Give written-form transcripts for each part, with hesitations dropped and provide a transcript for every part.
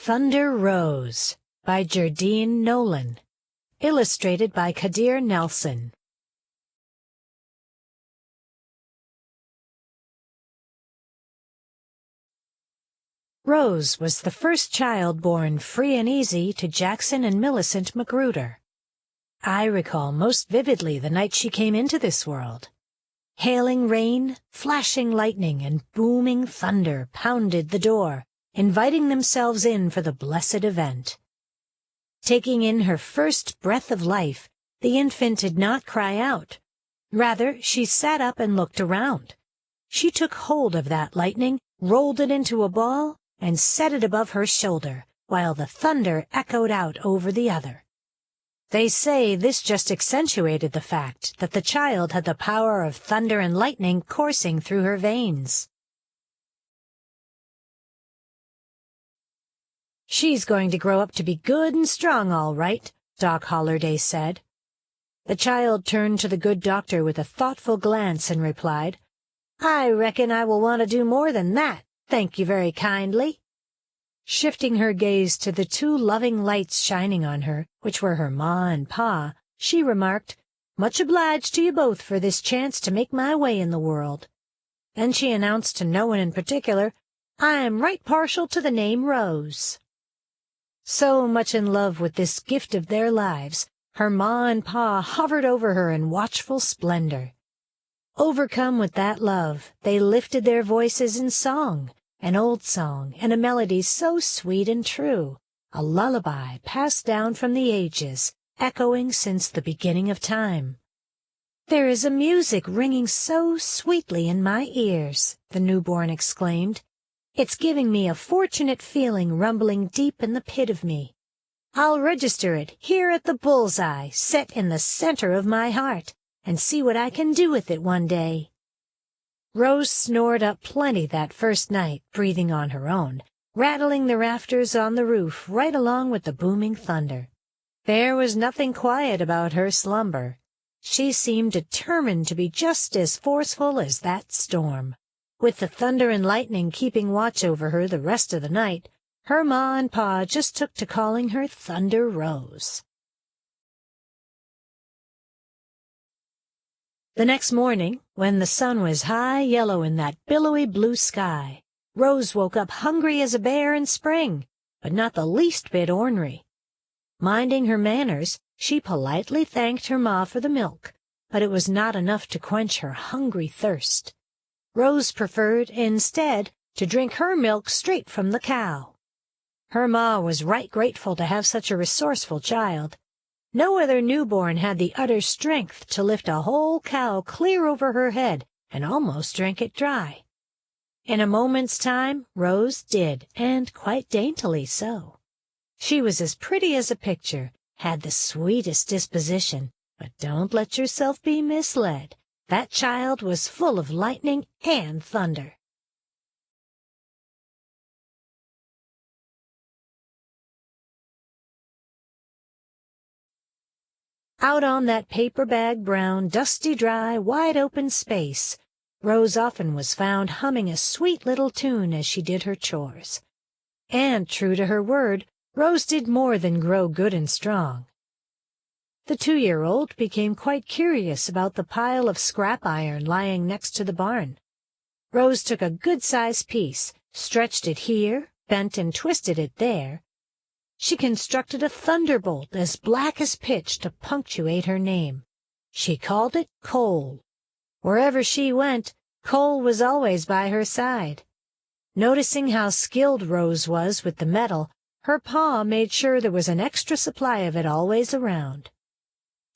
Thunder Rose by Jardine Nolan. Illustrated by Kadir Nelson. Rose was the first child born free and easy to Jackson and Millicent Magruder. I recall most vividly the night she came into this world. Hailing rain, flashing lightning, and booming thunder pounded the door, inviting themselves in for the blessed event. Taking in her first breath of life, the infant did not cry out. Rather, she sat up and looked around. She took hold of that lightning, rolled it into a ball, and set it above her shoulder, while the thunder echoed out over the other. They say this just accentuated the fact that the child had the power of thunder and lightning coursing through her veins. "She's going to grow up to be good and strong, all right," Doc Holliday said. The child turned to the good doctor with a thoughtful glance and replied, "I reckon I will want to do more than that, thank you very kindly." Shifting her gaze to the two loving lights shining on her, which were her ma and pa, she remarked, "Much obliged to you both for this chance to make my way in the world." Then she announced to no one in particular, "I am right partial to the name Rose." So much in love with this gift of their lives, her ma and pa hovered over her in watchful splendor. Overcome with that love, they lifted their voices in song, an old song and a melody so sweet and true, a lullaby passed down from the ages, echoing since the beginning of time. "There is a music ringing so sweetly in my ears," the newborn exclaimed. "It's giving me a fortunate feeling rumbling deep in the pit of me. I'll register it here at the bullseye set in the center of my heart, and see what I can do with it one day." Rose snored up plenty that first night, breathing on her own, rattling the rafters on the roof right along with the booming thunder. There was nothing quiet about her slumber. She seemed determined to be just as forceful as that storm. With the thunder and lightning keeping watch over her the rest of the night, her ma and pa just took to calling her Thunder Rose. The next morning, when the sun was high yellow in that billowy blue sky, Rose woke up hungry as a bear in spring, but not the least bit ornery. Minding her manners, she politely thanked her ma for the milk, but it was not enough to quench her hungry thirst. Rose preferred, instead, to drink her milk straight from the cow. Her ma was right grateful to have such a resourceful child. No other newborn had the utter strength to lift a whole cow clear over her head and almost drink it dry. In a moment's time, Rose did, and quite daintily so. She was as pretty as a picture, had the sweetest disposition, but don't let yourself be misled. That child was full of lightning and thunder. Out on that paper-bag-brown, dusty-dry, wide-open space, Rose often was found humming a sweet little tune as she did her chores. And, true to her word, Rose did more than grow good and strong. The 2-year-old became quite curious about the pile of scrap iron lying next to the barn. Rose took a good-sized piece, stretched it here, bent and twisted it there. She constructed a thunderbolt as black as pitch to punctuate her name. She called it Coal. Wherever she went, coal was always by her side. Noticing how skilled Rose was with the metal, her pa made sure there was an extra supply of it always around.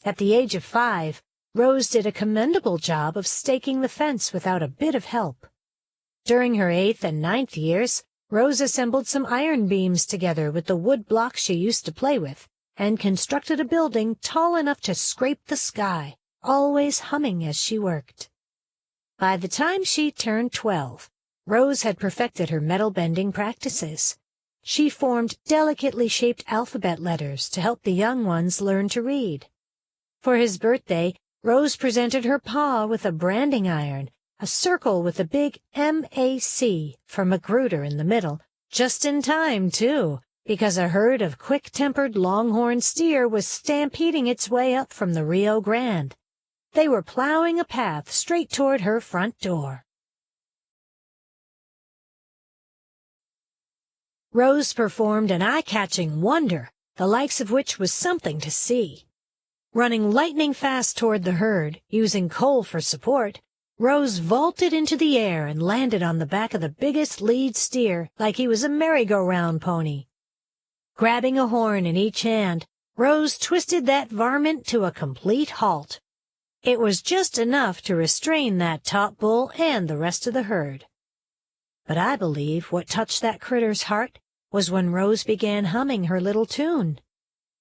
At the age of 5, Rose did a commendable job of staking the fence without a bit of help. During her 8th and 9th years, Rose assembled some iron beams together with the wood blocks she used to play with, and constructed a building tall enough to scrape the sky, always humming as she worked. By the time she turned 12, Rose had perfected her metal-bending practices. She formed delicately shaped alphabet letters to help the young ones learn to read. For his birthday, Rose presented her pa with a branding iron, a circle with a big M.A.C. for Magruder in the middle, just in time, too, because a herd of quick-tempered longhorn steer was stampeding its way up from the Rio Grande. They were plowing a path straight toward her front door. Rose performed an eye-catching wonder, the likes of which was something to see. Running lightning-fast toward the herd, using Cole for support, Rose vaulted into the air and landed on the back of the biggest lead steer like he was a merry-go-round pony. Grabbing a horn in each hand, Rose twisted that varmint to a complete halt. It was just enough to restrain that top bull and the rest of the herd. But I believe what touched that critter's heart was when Rose began humming her little tune.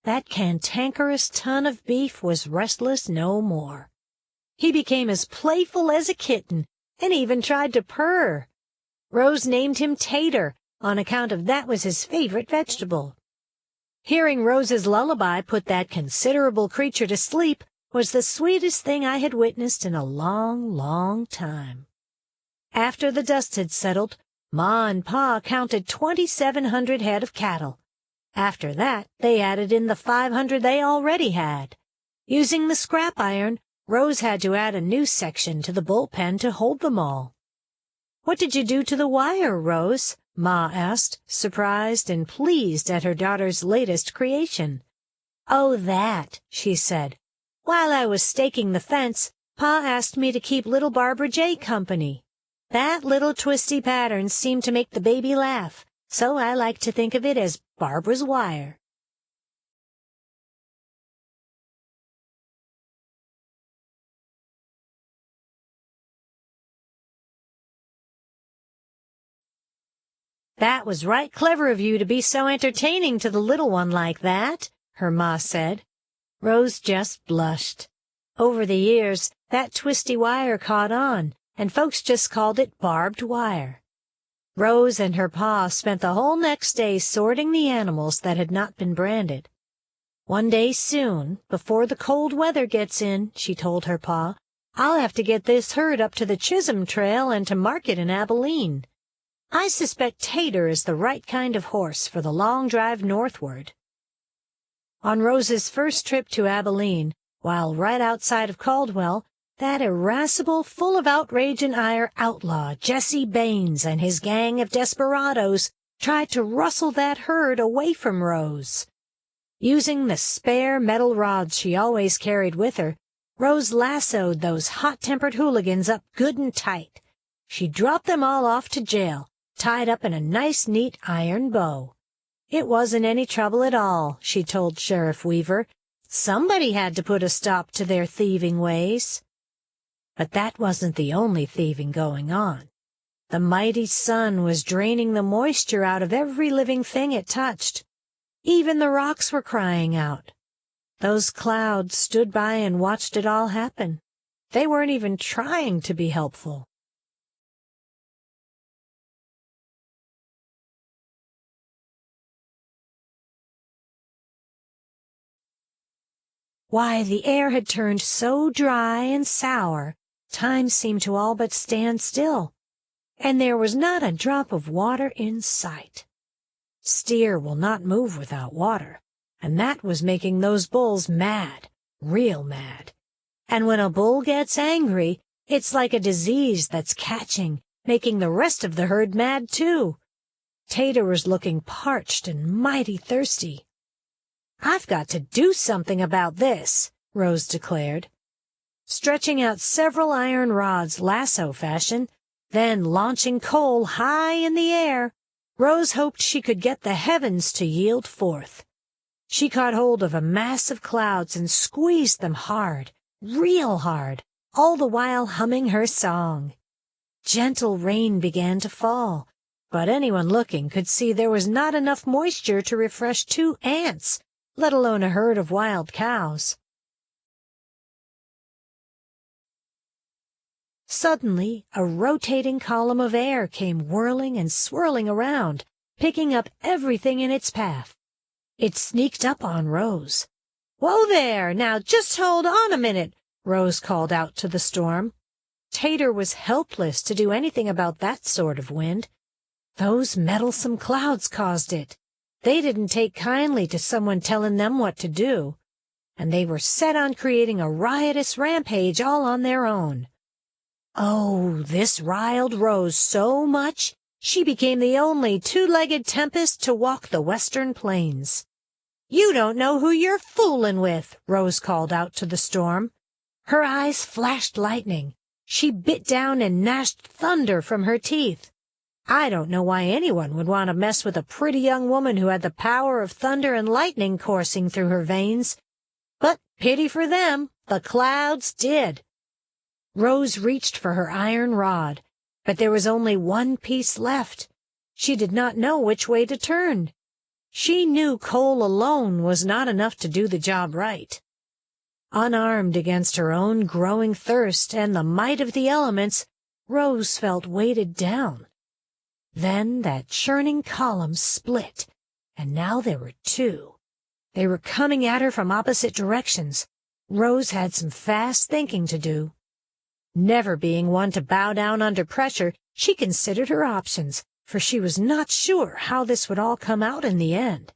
That cantankerous ton of beef was restless no more. He became as playful as a kitten and even tried to purr. Rose named him Tater on account of that was his favorite vegetable. Hearing Rose's lullaby put that considerable creature to sleep was the sweetest thing I had witnessed in a long, long time. After the dust had settled, Ma and Pa counted 2,700 head of cattle. After that, they added in the 500 they already had. Using the scrap iron, Rose had to add a new section to the bullpen to hold them all. "What did you do to the wire, Rose?" Ma asked, surprised and pleased at her daughter's latest creation. "Oh, that," she said. "While I was staking the fence, Pa asked me to keep little Barbara J company. That little twisty pattern seemed to make the baby laugh, so I like to think of it as Barbara's wire." "That was right clever of you to be so entertaining to the little one like that," her ma said. Rose just blushed. Over the years, that twisty wire caught on, and folks just called it barbed wire. Rose and her pa spent the whole next day sorting the animals that had not been branded. "One day soon, before the cold weather gets in," she told her pa, "I'll have to get this herd up to the Chisholm Trail and to market in Abilene. I suspect Tater is the right kind of horse for the long drive northward." On Rose's first trip to Abilene, while right outside of Caldwell, that irascible, full of outrage and ire outlaw, Jesse Baines, and his gang of desperadoes tried to rustle that herd away from Rose. Using the spare metal rods she always carried with her, Rose lassoed those hot-tempered hooligans up good and tight. She dropped them all off to jail, tied up in a nice, neat iron bow. It wasn't any trouble at all, she told Sheriff Weaver. Somebody had to put a stop to their thieving ways. But that wasn't the only thieving going on. The mighty sun was draining the moisture out of every living thing it touched. Even the rocks were crying out. Those clouds stood by and watched it all happen. They weren't even trying to be helpful. Why, the air had turned so dry and sour, time seemed to all but stand still, and there was not a drop of water in sight. Steer will not move without water, and that was making those bulls mad, real mad. And when a bull gets angry, it's like a disease that's catching, making the rest of the herd mad too. Tater was looking parched and mighty thirsty. "I've got to do something about this," Rose declared. Stretching out several iron rods lasso fashion, then launching Cole high in the air, Rose hoped she could get the heavens to yield forth. She caught hold of a mass of clouds and squeezed them hard, real hard, all the while humming her song. Gentle rain began to fall, but anyone looking could see there was not enough moisture to refresh 2 ants, let alone a herd of wild cows. Suddenly, a rotating column of air came whirling and swirling around, picking up everything in its path. It sneaked up on Rose. "Whoa there! Now just hold on a minute," Rose called out to the storm. Tater was helpless to do anything about that sort of wind. Those meddlesome clouds caused it. They didn't take kindly to someone telling them what to do, and they were set on creating a riotous rampage all on their own. Oh, this riled Rose so much, she became the only two-legged tempest to walk the western plains. "You don't know who you're foolin' with," Rose called out to the storm. Her eyes flashed lightning. She bit down and gnashed thunder from her teeth. I don't know why anyone would want to mess with a pretty young woman who had the power of thunder and lightning coursing through her veins. But pity for them, the clouds did. Rose reached for her iron rod, but there was only one piece left. She did not know which way to turn. She knew coal alone was not enough to do the job right. Unarmed against her own growing thirst and the might of the elements, Rose felt weighted down. Then that churning column split, and now there were two. They were coming at her from opposite directions. Rose had some fast thinking to do. Never being one to bow down under pressure, she considered her options, for she was not sure how this would all come out in the end.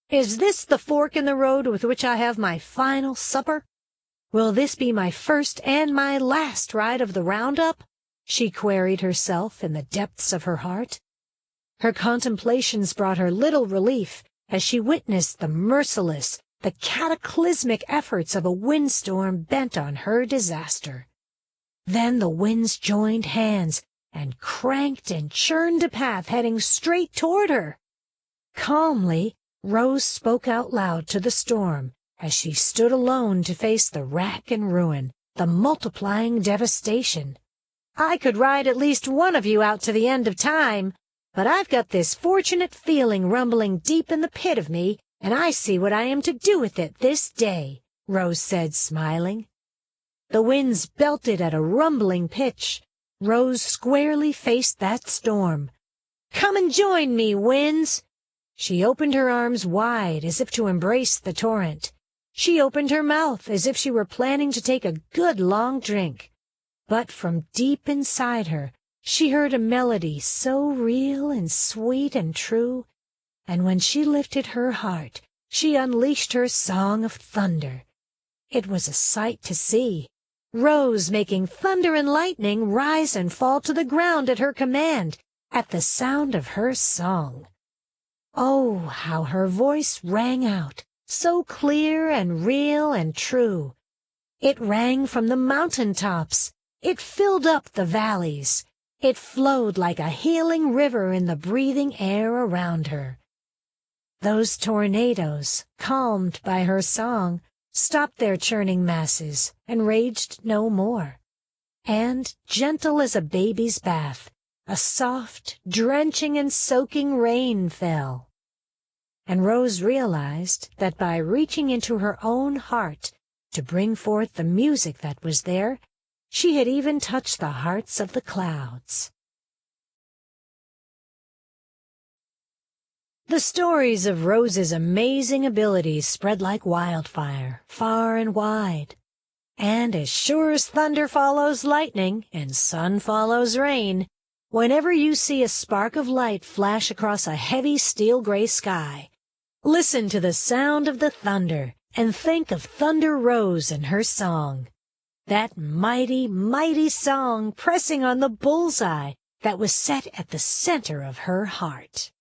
"Is this the fork in the road with which I have my final supper? Will this be my first and my last ride of the roundup?" she queried herself in the depths of her heart. Her contemplations brought her little relief as she witnessed the merciless, the cataclysmic efforts of a windstorm bent on her disaster. Then the winds joined hands and cranked and churned a path heading straight toward her. Calmly, Rose spoke out loud to the storm as she stood alone to face the wrack and ruin, the multiplying devastation. "I could ride at least one of you out to the end of time, but I've got this fortunate feeling rumbling deep in the pit of me, and I see what I am to do with it this day," Rose said, smiling. The winds belted at a rumbling pitch. Rose squarely faced that storm. "Come and join me, winds!" She opened her arms wide as if to embrace the torrent. She opened her mouth as if she were planning to take a good long drink. But from deep inside her, she heard a melody so real and sweet and true, and when she lifted her heart, she unleashed her song of thunder. It was a sight to see. Rose making thunder and lightning rise and fall to the ground at her command, at the sound of her song. Oh, how her voice rang out, so clear and real and true. It rang from the mountain tops. It filled up the valleys. It flowed like a healing river in the breathing air around her. Those tornadoes, calmed by her song, stopped their churning masses and raged no more. And, gentle as a baby's bath, a soft, drenching and soaking rain fell. And Rose realized that by reaching into her own heart to bring forth the music that was there, she had even touched the hearts of the clouds. The stories of Rose's amazing abilities spread like wildfire, far and wide. And as sure as thunder follows lightning and sun follows rain, whenever you see a spark of light flash across a heavy steel-gray sky, listen to the sound of the thunder and think of Thunder Rose and her song. That mighty, mighty song pressing on the bullseye that was set at the center of her heart.